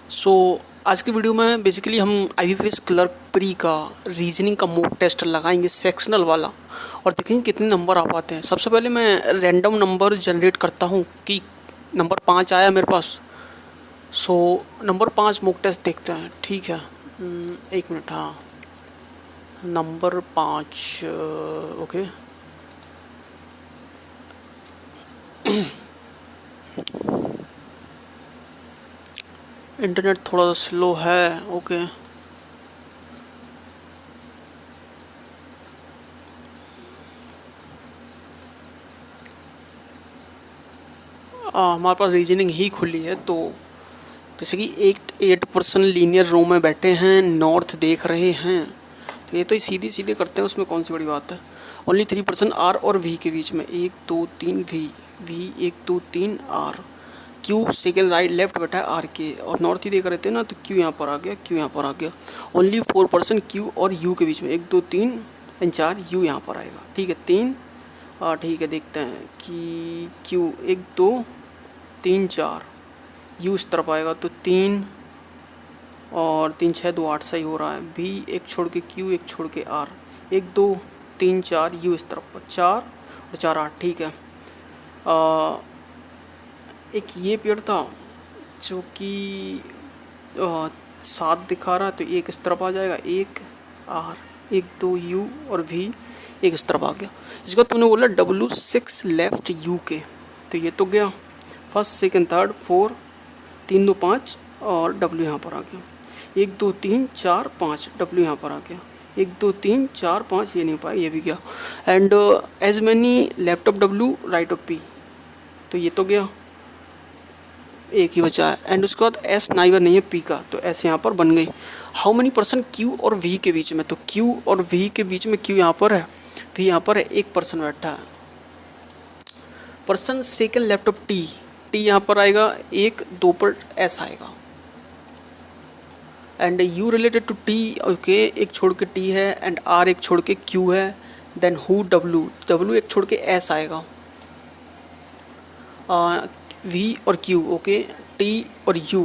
सो आज की वीडियो में बेसिकली हम IBPS क्लर्क प्री का रीजनिंग का मॉक टेस्ट लगाएंगे सेक्शनल वाला और देखेंगे कितने नंबर आ पाते हैं। सबसे पहले मैं रैंडम नंबर जनरेट करता हूँ कि नंबर 5 आया मेरे पास। सो नंबर 5 मॉक टेस्ट देखते हैं, ठीक है। एक मिनट, हाँ, नंबर 5, ओके। इंटरनेट थोड़ा सा स्लो है, ओके। हमारे पास रीजनिंग ही खुली है, तो जैसे कि 8% लीनियर रो में बैठे हैं, नॉर्थ देख रहे हैं, तो ये तो सीधे सीधे करते हैं, उसमें कौन सी बड़ी बात है। ओनली 3% आर और वी के बीच में 1 2 3 V 1 2 3 R. Q second right left बैठा है आर के, और नॉर्थ ही देख रहे थे ना, तो क्यू यहाँ पर आ गया, क्यू यहाँ पर आ गया। ओनली 4% क्यू और यू के बीच में 1 2 3 4 यू यहाँ पर आएगा, ठीक है। 3, ठीक है, देखते हैं कि क्यू 1 2 3 4, यू इस तरफ आएगा तो 3 और 3 6 2 8 सही हो रहा है। भी एक छोड़ के क्यू, एक छोड़ के आर, 1 2 3 4 यू इस तरफ पर 4 और 4 8, ठीक है। एक ये पेड़ था जो कि 7 दिखा रहा है, तो एक इस तरफ आ जाएगा, 1 आर 1 2 यू और वी एक इस तरफ आ गया। इसका तुमने बोला W6 लेफ्ट यू के, तो ये तो गया फर्स्ट सेकंड थर्ड 4 3 2 5 और W यहाँ पर आ गया। 1 2 3 4 5 W यहाँ पर आ गया। 1 2 3 4 5 ये नहीं पाया, ये भी गया। And as many left of W right of P, तो ये तो गया, एक ही बचा है। एंड उसके बाद एस नाइबर नहीं है पी का, तो एस यहाँ पर बन गई। हाउ मेनी पर्सन क्यू और वी के बीच में, तो क्यू और वी के बीच में क्यू यहाँ पर है, वी यहाँ पर है, एक पर्सन बैठा है। Person second left of T, T यहाँ पर आएगा, 1 2 पर एस आएगा। And U related to T, okay, एक छोड़ के टी है, एंड आर एक छोड़ के क्यू है। देन हु डब्लू, डब्लू एक छोड़ के एस आएगा। वी और क्यू, ओके, टी और यू,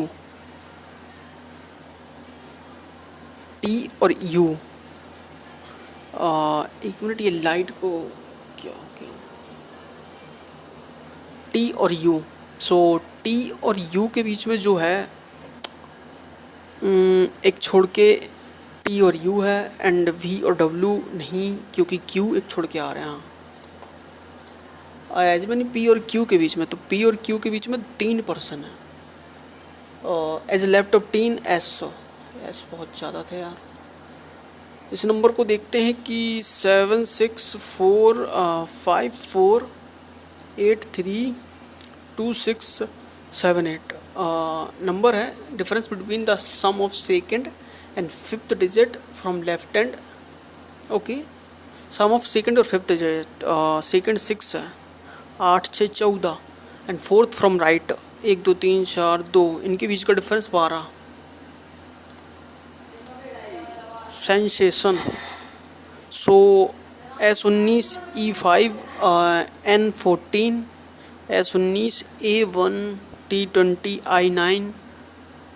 टी और यू। एक मिनट, ये लाइट को क्या हो गया, टी और यू। सो टी और यू के बीच में जो है एक छोड़ के टी और यू है, एंड वी और डब्लू नहीं, क्योंकि क्यू एक छोड़ के आ रहे हैं। एज मैंने पी और क्यू के बीच में, तो पी और क्यू के बीच में 3 पर्सन है। As left of teen S, S बहुत ज़्यादा थे यार। इस नंबर को देखते हैं कि 7 6 4 5 4 8 3 2 6 7 8 नंबर है। Difference between the sum of second and fifth digit from left hand, okay. Sum of second और फिफ्थ डिजिट, सेकेंड 6 है, 8 6 14, एंड फोर्थ फ्रॉम राइट 1 2 3 4 2, इनके बीच का डिफरेंस 12। सेंसेशन। सो S19 E5 N14 S19 A1 T20 I9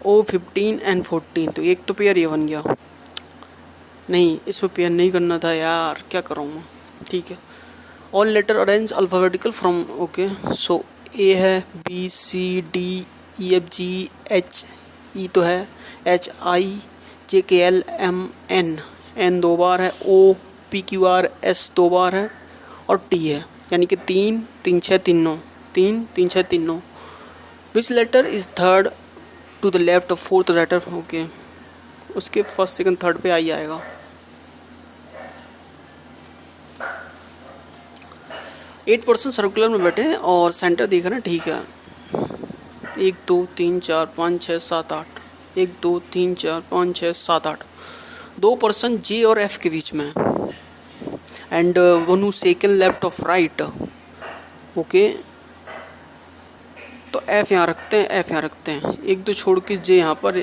O15 N14, तो एक तो pair ये बन गया। नहीं, इसमें पेयर नहीं करना था यार, क्या करूँ मैं, ठीक है। All letter arrange alphabetical from, okay. So A है, B C D E F G H, E तो है, H I J K L M N, N 2 बार है, O P Q R S 2 बार है, और टी है, यानी कि 3 3 6 3 9, 3 3 6 3 9। Which letter is third to the left of fourth letter, okay. उसके फर्स्ट सेकंड थर्ड पे आई आएगा। 8% सर्कुलर में बैठे हैं और सेंटर देख रहे हैं, ठीक है। 1 2 3 4 5 6 7 8, 1 2 3 4 5 6 7 8, 2% जे और एफ के बीच में, and one who second left of right, okay. तो एफ यहाँ रखते हैं, एफ यहाँ रखते हैं, 1 2 छोड़ के जे यहाँ पर,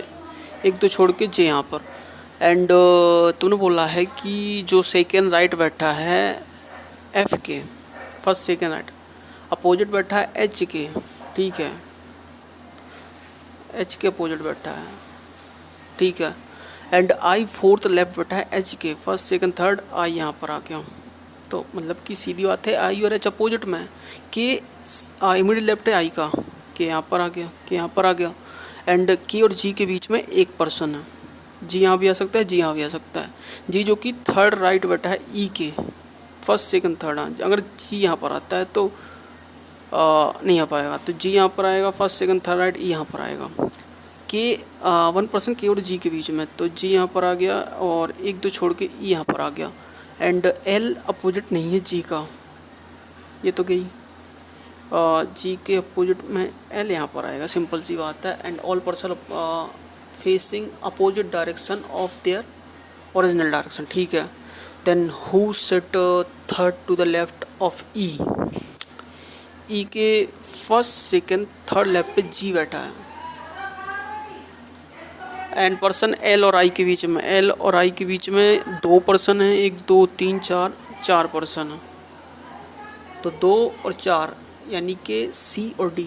1 2 छोड़ के जे यहाँ पर। एंड तूने बोला है कि जो सेकंड राइट बैठा है एफ के, फर्स्ट सेकंड राइट, अपोजिट बैठा है एच के, ठीक है। एच के अपोजिट बैठा है, ठीक है। एंड आई फोर्थ लेफ्ट बैठा है एच के, फर्स्ट सेकंड थर्ड आई यहाँ पर आ गया। तो मतलब कि सीधी बात है, आई और एच अपोजिट में, के इमीडिएट लेफ्ट है आई का, के यहाँ पर आ गया, के यहाँ पर आ गया। एंड के और जी के बीच में एक पर्सन है, जी यहाँ भी आ सकता है, जी यहाँ भी आ सकता है। जी जो कि थर्ड राइट बैठा है ई के, फर्स्ट सेकंड थर्ड। अगर जी यहाँ पर आता है तो नहीं आ पाएगा, तो जी यहाँ पर आएगा, फर्स्ट सेकंड थर्ड राइट ई यहाँ पर आएगा। के 1% के और जी के बीच में, तो जी यहाँ पर आ गया और एक दो छोड़ के ई यहाँ पर आ गया। एंड एल अपोजिट नहीं है जी का, ये तो गई, जी के अपोजिट में एल यहाँ पर आएगा, सिंपल सी बात है। And all person facing opposite direction of their original direction, ठीक है। Then who sit third to the left of E, E के फर्स्ट सेकंड थर्ड लेफ्ट पे जी बैठा है। एंड पर्सन एल और आई के बीच में, एल और आई के बीच में दो पर्सन हैं, एक दो तीन चार, चार पर्सन है, तो 2 और 4 यानी कि सी और D.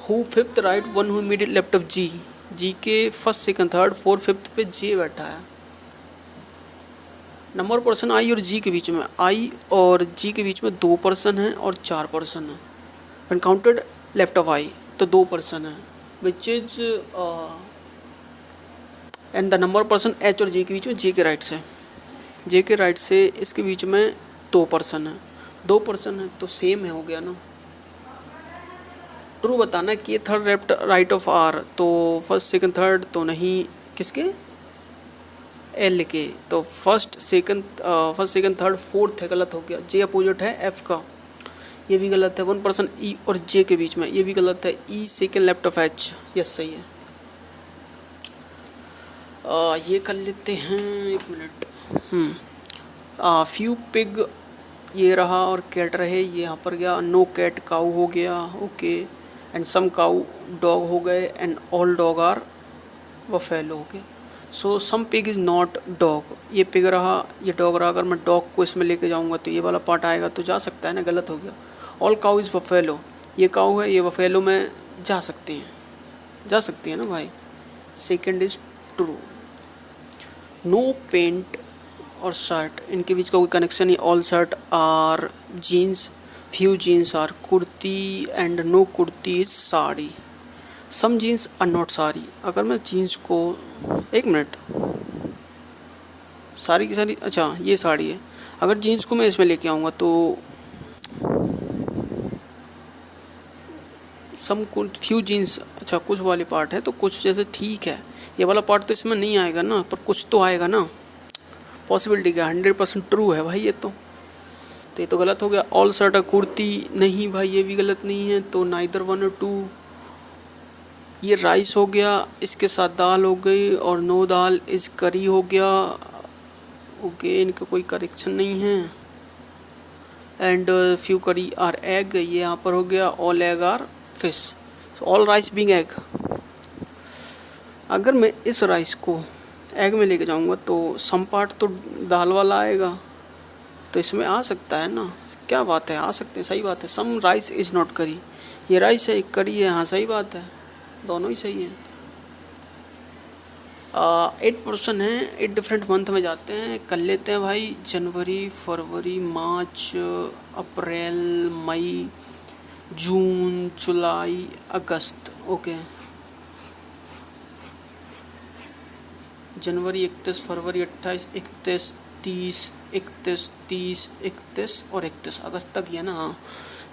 Who fifth right one who immediate left of G, G के first second third fourth fifth पे जे बैठा है। नंबर पर्सन आई और जी के बीच में, आई और जी के बीच में 2 पर्सन हैं और 4 पर्सन हैं। व्हेन काउंटेड लेफ्ट ऑफ आई, तो 2 पर्सन हैं, which is and the number person H और जे के बीच में, जे के राइट से, जे के राइट से इसके बीच में 2 पर्सन हैं, 2 पर्सन है तो सेम है, हो गया ना। ट्रू बताना कि ये third left right of R, तो फर्स्ट सेकंड थर्ड तो नहीं, किसके, एल के, तो फर्स्ट सेकंड थर्ड फोर्थ है, गलत हो गया। जे अपोजिट है एफ का, ये भी गलत है। 1 पर्सन ई और जे के बीच में, ये भी गलत है। E second left of H, yes सही है। ये कर लेते हैं, एक मिनट। फ्यू पिग ये रहा और कैट रहे, ये यहाँ पर गया। नो कैट काऊ हो गया, okay. And some cow dog हो गए, and all dog are buffalo हो गया। So some pig is not dog, ये पिग रहा, ये डॉग रहा। अगर मैं डॉग को इसमें लेके जाऊँगा तो ये वाला पार्ट आएगा, तो जा सकता है ना, गलत हो गया। ऑल काऊ इज़ बफेलो, ये काऊ है, ये बफेलो में जा सकते हैं, जा सकती है ना भाई। Second is true. No pant और शर्ट, इनके बीच का कोई कनेक्शन नहीं। All shirt are jeans, few jeans are kurti, and no kurti is sari. Some jeans are not sari, अगर मैं जीन्स को, एक मिनट, सारी की सारी, अच्छा ये साड़ी है। अगर जीन्स को मैं इसमें लेके आऊँगा तो सम फ्यू जीन्स, अच्छा कुछ वाले पार्ट है तो कुछ जैसे, ठीक है। ये वाला पार्ट तो इसमें नहीं आएगा ना, पर कुछ तो आएगा ना, पॉसिबिलिटी का 100% ट्रू है भाई ये तो ये तो गलत हो गया। ऑल शर्ट और कुर्ती नहीं भाई, ये भी गलत नहीं है, तो नाइदर 1 और 2। ये राइस हो गया, इसके साथ दाल हो गई, और नो दाल इस करी हो गया, ओके, इनका कोई करेक्शन नहीं है। And few curry are egg, ये यहाँ पर हो गया। All egg are fish, all rice being egg. अगर मैं इस राइस को एग में लेके जाऊंगा तो सम पार्ट तो दाल वाला आएगा, तो इसमें आ सकता है ना, क्या बात है, आ सकते हैं, सही बात है। सम राइस इज़ नॉट करी, ये राइस है, एक करी है, हाँ सही बात है, दोनों ही सही हैं। 8 पर्सन हैं, 8 डिफरेंट मंथ में जाते हैं, कर लेते हैं भाई। जनवरी, फरवरी, मार्च, अप्रैल, मई, जून, जुलाई, अगस्त, ओके। जनवरी 31, फरवरी 28, 31, 30, 31, 30, 31 और 31 अगस्त तक ही है ना। हाँ,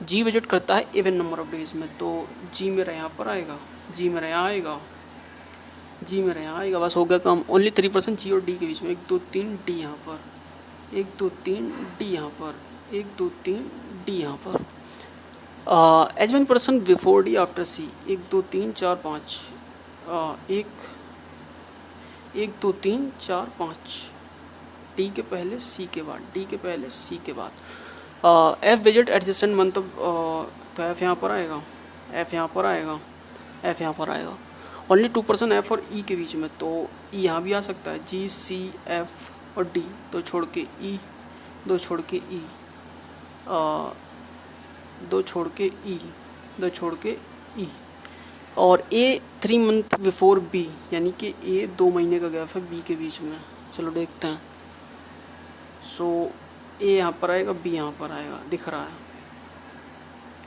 जी विजिट करता है इवन नंबर ऑफ डेज में, तो जी मेरा यहाँ पर आएगा, जी मेरा यहाँ आएगा, जी मेरा यहाँ आएगा, बस हो गया काम। ओनली 3% जी और डी के बीच में, 1 2 3 डी यहाँ पर, 1 2 3 डी यहाँ पर, 1 2 3 डी यहाँ पर। As many person before D after C, 1 2 3 4 5, 1 2 3 4 5, D के पहले सी के बाद, डी के पहले सी के बाद। F visit adjacent month of, तो एफ यहाँ पर आएगा, एफ यहाँ पर आएगा, एफ यहाँ पर आएगा। ओनली 2% एफ और ई के बीच में, तो ई यहाँ भी आ सकता है, जी सी एफ और डी, 2 छोड़ के ई, 2 छोड़ के ई, 2 छोड़ के ई, 2 छोड़ के ई। और ए 3 मंथ बिफोर बी, यानी कि ए 2 महीने का गैप है बी के बीच में। चलो देखते हैं। सो ए यहाँ पर आएगा, बी यहाँ पर आएगा, दिख रहा है।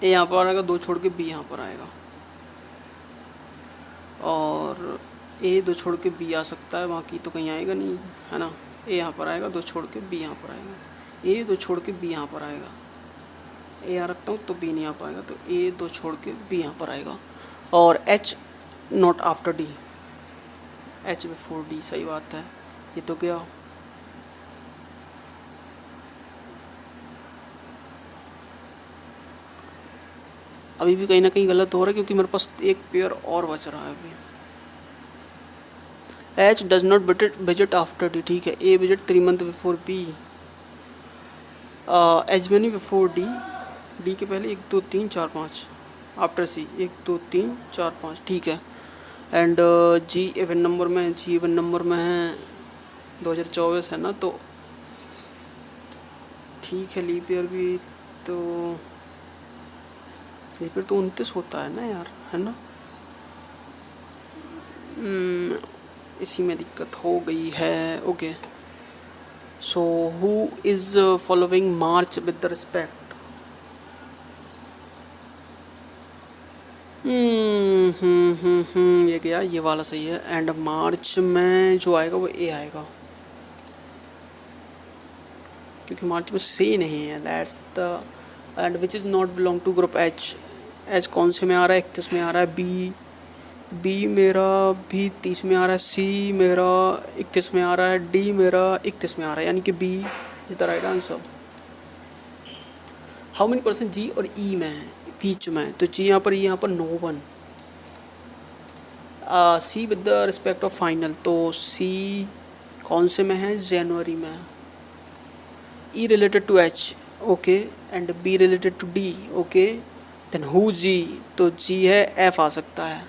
ए यहाँ पर आएगा 2 छोड़ के, बी यहाँ पर आएगा, और ए 2 छोड़ के बी आ सकता है, बाकी तो कहीं आएगा नहीं, है ना। ए यहाँ पर आएगा 2 छोड़ के, बी यहाँ पर आएगा, ए 2 छोड़ के बी यहाँ पर आएगा, ए यहाँ रखता हूँ तो बी नहीं आ पाएगा, तो ए 2 छोड़ के बी यहाँ पर आएगा। और H not after D, H before D, सही बात है। ये तो क्या, अभी भी कहीं ना कहीं गलत हो रहा है, क्योंकि मेरे पास एक पेयर और बच रहा है अभी। H does not visit after D, ठीक है। A visit 3 month before B, H many before D, D के पहले 1 2 3 4 5, आफ्टर सी 1 2 3 4 5, ठीक है। एंड जी इवन नंबर में, जी इवन नंबर में है, 2024 है ना, तो ठीक है। लीप ईयर भी तो, लीप ईयर तो 29 होता है ना यार, है ना। इसी में दिक्कत हो गई है। Okay, so who is following March with the respect, ये गया, ये वाला सही है। एंड मार्च में जो आएगा वो ए आएगा, क्योंकि मार्च में सी नहीं है, that's the. And which is not belong to group H, H कौन से में आ रहा है, 31 में आ रहा है। बी, बी मेरा भी 30 में आ रहा है। सी मेरा 31 में आ रहा है। डी मेरा 31 में आ रहा है, यानी कि B is the right answer. How many percent G और ई में है बीच में, तो जी यहाँ पर, ई यहाँ पर, no one. C with the respect of final, तो सी कौन से में है, जनवरी में। E related to H, okay, and B related to D, okay. Then who G, तो जी है, एफ आ सकता है।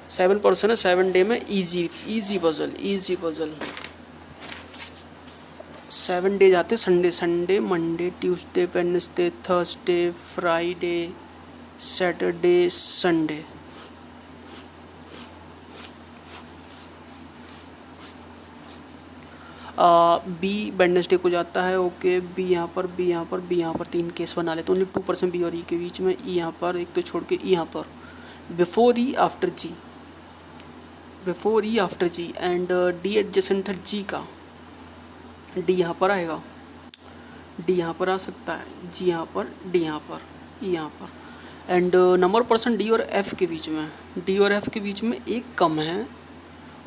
7% है, 7 डे में, easy puzzle, easy puzzle. 7 day जाते, Sunday, Sunday, Monday, Tuesday, Wednesday, Thursday, Friday, Saturday, Sunday. B Wednesday को जाता है, ओके। बी यहाँ पर, बी यहाँ पर, बी यहाँ पर, 3 केस बना लेते, ओनली 2% बी और ई के बीच में। ई यहाँ पर, एक तो छोड़ के, ई यहाँ पर। Before E after G, before E after G. And D adjacent है जी का, डी यहाँ पर आएगा, डी यहाँ पर आ सकता है, जी यहाँ पर, डी यहाँ पर, ई यहाँ पर। एंड नंबर परसेंट डी और एफ के बीच में, डी और एफ के बीच में एक कम है,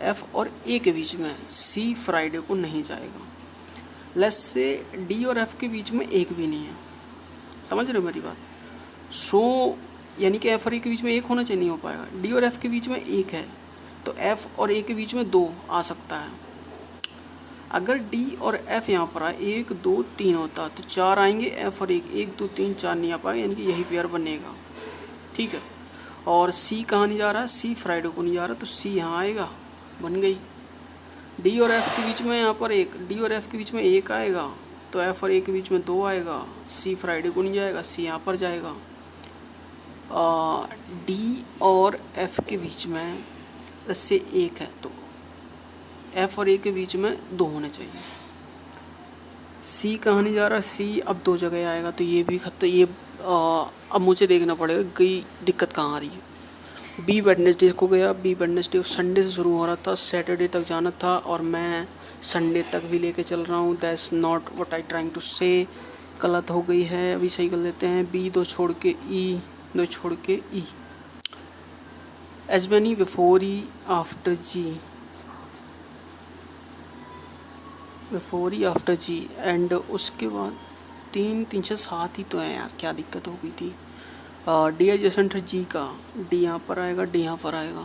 एफ और ए के बीच में। सी फ्राइडे को नहीं जाएगा। लेस से डी और एफ के बीच में एक भी नहीं है, समझ रहे हो मेरी बात। सो यानी कि एफ और ए के बीच में एक होना चाहिए, नहीं हो पाएगा। डी और एफ के बीच में एक है, तो एफ और ए के बीच में 2 आ सकता है। अगर डी और एफ यहाँ पर आए, 1 2 3 होता तो 4 आएंगे, एफ और 1 2 3 4 नहीं आ पाएगा, यानी कि यही पेयर बनेगा, ठीक है। और सी कहाँ नहीं जा रहा है, सी फ्राइडे को नहीं जा रहा, तो सी यहाँ आएगा, बन गई। डी और एफ के बीच में यहाँ पर एक, डी और एफ के बीच में 1 आएगा, तो एफ और ए के बीच में 2 आएगा। सी फ्राइडे को नहीं जाएगा, सी यहाँ पर जाएगा। डी और एफ के बीच में से 1 है, तो एफ और ए के बीच में 2 होने चाहिए। सी कहाँ नहीं जा रहा, सी अब 2 जगह आएगा, तो ये भी खत्म। ये अब मुझे देखना पड़ेगा कि दिक्कत कहाँ आ रही है। बी वेडनेसडे को गया, बी वेडनेसडे संडे से शुरू हो रहा था, सैटरडे तक जाना था, और मैं संडे तक भी लेके चल रहा हूँ। That's not what I trying to say, गलत हो गई है, अभी सही कर लेते हैं। बी 2 छोड़ के ई, 2 छोड़ के E. As many before E after G, before E after G. And उसके बाद 3 3 6 7 ही तो है यार, क्या दिक्कत हो गई थी। डी एडजेसेंट है जी का, डी यहाँ पर आएगा, डी यहाँ पर आएगा।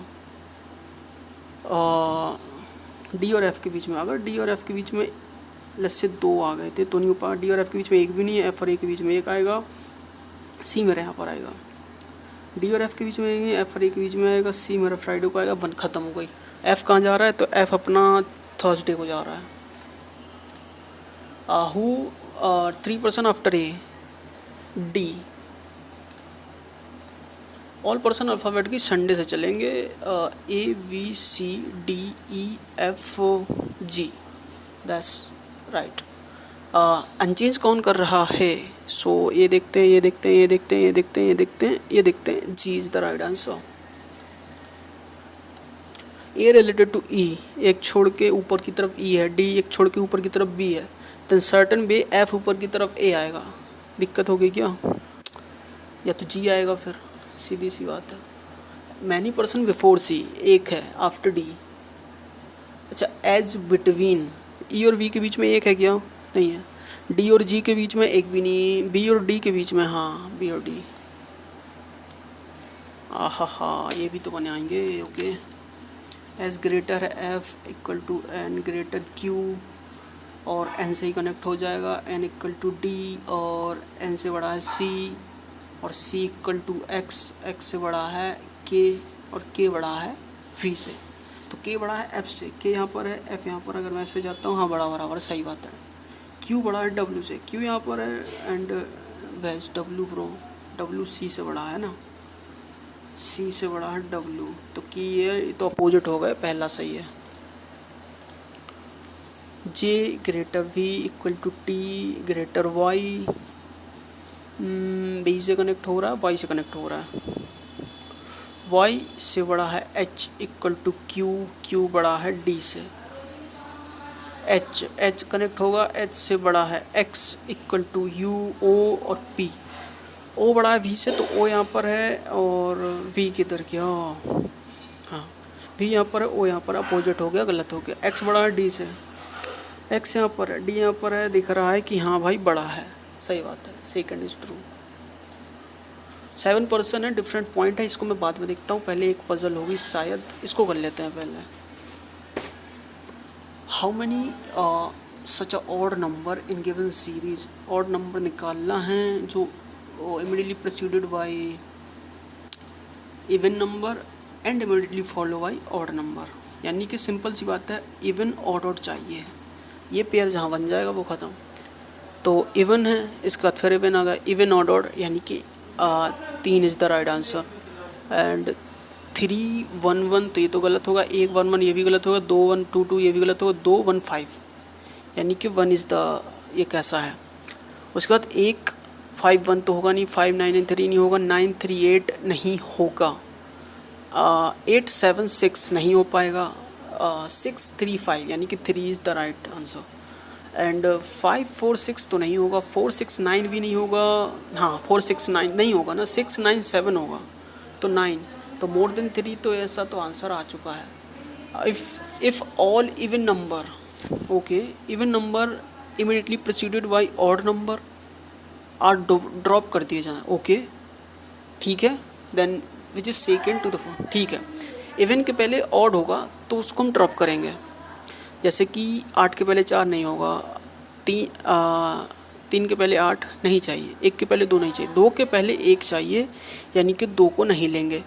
डी और एफ के बीच में, अगर डी और एफ के बीच में लेट्स से 2 आ गए थे तो नहीं हो पाएगा। डी और एफ के बीच में 1 भी नहीं है, एफ और ए के बीच में 1 आएगा, सी मेरे यहाँ पर आएगा। डी और एफ के बीच में एफ और ए के बीच में आएगा, सी मेरा फ्राइडे को आएगा, 1 ख़त्म हो गई। एफ कहाँ जा रहा है, तो एफ अपना थर्सडे को जा रहा है। Who 3% after A, D, all person alphabet की संडे से चलेंगे, A B C D E F G, that's right. Unchange कौन कर रहा है? सो ये देखते हैं, ये देखते हैं, ये देखते हैं, ये देखते हैं, ये देखते हैं, ये देखते हैं, G is the right answer. A related to E, एक छोड़ के ऊपर की तरफ ई है, डी एक छोड़ के ऊपर की तरफ बी है, देन सर्टन वे एफ ऊपर की तरफ ए आएगा। दिक्कत होगी क्या? या तो जी आएगा फिर, सीधी सी बात है। मैनी पर्सन बिफोर सी, एक है आफ्टर डी। अच्छा, एज बिटवीन, ई और वी के बीच में एक है क्या? नहीं है। डी और जी के बीच में एक भी नहीं, बी और डी के बीच में, हाँ बी और डी। आहा, ये भी तो बनाएंगे। ओके, एज ग्रेटर है F equal to N greater Q, और एन से ही कनेक्ट हो जाएगा, एन इक्वल टू डी, और एन से बड़ा है सी, और C equal to X, X से बड़ा है के, और के बड़ा है वी से। तो के बड़ा है एफ से, के यहाँ पर है, एफ यहाँ पर, अगर मैं ऐसे जाता हूँ, हाँ बड़ा बराबर, सही बात है। क्यू बड़ा है डब्ल्यू से, क्यू यहाँ पर है, एंड वैस डब्ल्यू ब्रो, डब्ल्यू सी से बड़ा है ना, सी से बड़ा है डब्ल्यू, तो की ये तो अपोजिट हो गए, पहला सही है। J greater V equal to T greater Y, B से कनेक्ट हो रहा है, वाई से कनेक्ट हो रहा है, वाई से बड़ा है H equal to Q, Q बड़ा है डी से, एच एच कनेक्ट होगा, एच से बड़ा है X equal to U, O और पी, ओ बड़ा है वी से, तो ओ यहाँ पर है, और वी किधर गया? हाँ, वी यहाँ पर है, ओ यहाँ पर, अपोजिट हो गया, गलत हो गया। एक्स बड़ा है डी से, एक्स यहाँ पर है, डी यहाँ पर है, दिख रहा है कि हाँ भाई बड़ा है, सही बात है, सेकंड इज ट्रू। 7 पर्सन है, डिफरेंट पॉइंट है, इसको मैं बाद में देखता हूँ, पहले एक पजल होगी शायद, इसको कर लेते हैं पहले। How many such a odd number in given series, odd number निकालना है जो immediately preceded by even number and immediately follow by odd number, यानी कि सिंपल सी बात है, इवन ऑड ऑड चाहिए, ये पेयर जहाँ बन जाएगा वो ख़त्म। तो इवन है, इसका फिर इवन आ गया, इवन ऑड ऑड, यानी कि 3 is the right answer, and 3 1 1 तो ये तो गलत होगा, 1 1 1 ये भी गलत होगा, 2 1 2 2 ये भी गलत होगा, 2 1 5, यानी कि 1 इज़ द, ये कैसा है। उसके बाद 1 5 1 तो होगा नहीं, 5 9 9 3 नहीं होगा, 9 3 8 नहीं होगा, 8 7 6 नहीं हो पाएगा, 6 3 5 यानी कि 3 is the right answer, and 5 4 6 तो नहीं होगा, 4 6 9 भी नहीं होगा, हाँ 4 6 9 नहीं होगा ना, 6 9 7 होगा, तो 9, तो मोर देन 3, तो ऐसा तो आंसर आ चुका है। If all even number, okay, even number immediately preceded by odd number are drop कर दिए जाए, ओके ठीक है, then which is second to the four, ठीक है। इवन के पहले ऑड होगा तो उसको हम ड्रॉप करेंगे, जैसे कि 8 के पहले 4 नहीं होगा, 3 के पहले 8 नहीं चाहिए, 1 के पहले 2 नहीं चाहिए, 2 के पहले 1 चाहिए, यानी कि 2 को नहीं लेंगे।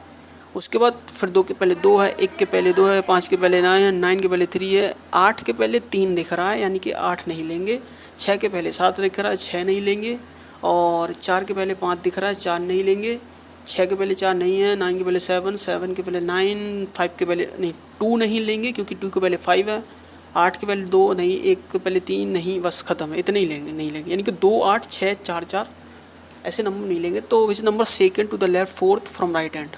उसके बाद फिर 2 के पहले 2 है, 1 के पहले 2 है, 5 के पहले 9 है, 9 के पहले 3 है, 8 के पहले 3 दिख रहा है, यानी कि 8 नहीं लेंगे, 6 के पहले 7 दिख रहा है, 6 नहीं लेंगे, और 4 के पहले 5 दिख रहा है, 4 नहीं लेंगे, 6 के पहले 4 नहीं है, 9 के पहले 7, 7 के पहले 9, 5 के पहले नहीं, 2 नहीं लेंगे क्योंकि 2 के पहले 5 है, 8 के पहले 2 नहीं, 1 के पहले 3 नहीं, बस ख़त्म है, इतने ही लेंगे, नहीं लेंगे, यानी कि 2 8 6 4 4 ऐसे नंबर नहीं लेंगे। तो which number second to the left fourth from right hand,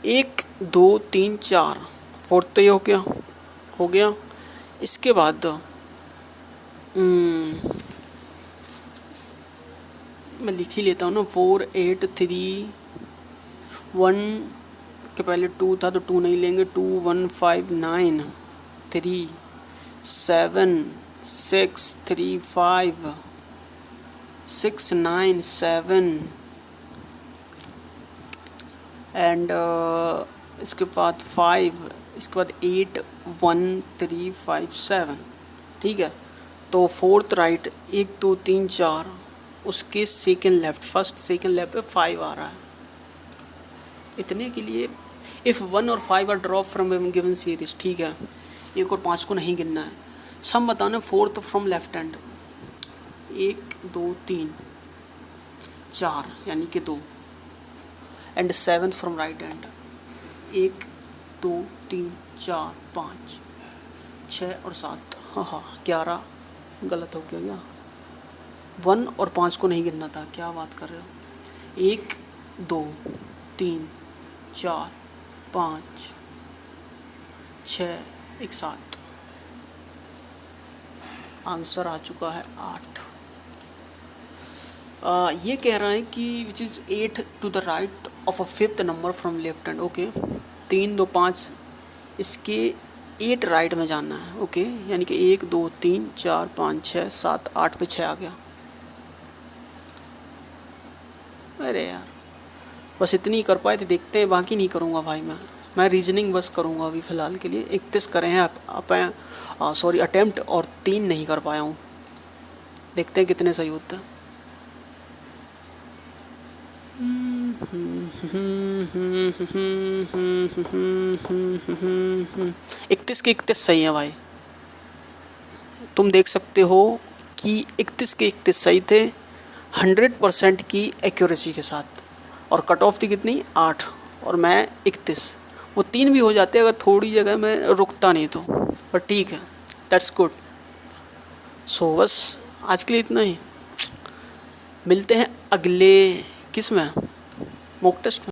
1 2 3 4, fourth तो ये हो गया। इसके बाद मैं लिख ही लेता हूँ ना, 4 8 3 1 के पहले 2 था तो 2 नहीं लेंगे, 2 1 5 9 3 7 6 3 5 6 9 7 एंड इसके बाद 5, इसके बाद 8 1 3 5 7, ठीक है। तो फोर्थ राइट 1 2 3 4, उसके second left, first second left पे 5 आ रहा है। इतने के लिए इफ़ 1 और 5 are drop from given series, ठीक है, 1 और 5 को नहीं गिनना है। सम बताना, फोर्थ फ्रॉम लेफ्ट हैंड, 1 2 3 4 यानी कि 2, and 7th from right hand. 1 2 3 4 5 6 और 7, हाँ 11 गलत हो गया क्या? 1 और 5 को नहीं गिनना था, क्या बात कर रहे हो। 1 2 3 4 5 6 1 7, आंसर आ चुका है 8। ये कह रहा है कि which is 8 to the right of a 5th number from left hand. Okay 3 2 5, इसके 8 राइट में जाना है। ओके यानी कि 1 2 3 4 5 6 7 8 पे 6 आ गया। अरे यार बस इतनी ही कर पाए थे, देखते हैं बाकी नहीं करूँगा भाई। मैं रीजनिंग बस करूँगा अभी फ़िलहाल के लिए। 31 करे हैं सॉरी अटेम्प्ट, और 3 नहीं कर पाया हूँ। देखते हैं कितने सही होते हैं। 31 के 31 सही है भाई। तुम देख सकते हो कि 31 के 31 सही थे 100% की एक्यूरेसी के साथ। और कट ऑफ थी कितनी? 8 और मैं 31। वो 3 भी हो जाते अगर थोड़ी जगह में रुकता नहीं तो, पर ठीक है, दैट्स गुड। सो बस आज के लिए इतना ही। मिलते हैं अगले किस में, मॉक टेस्ट में।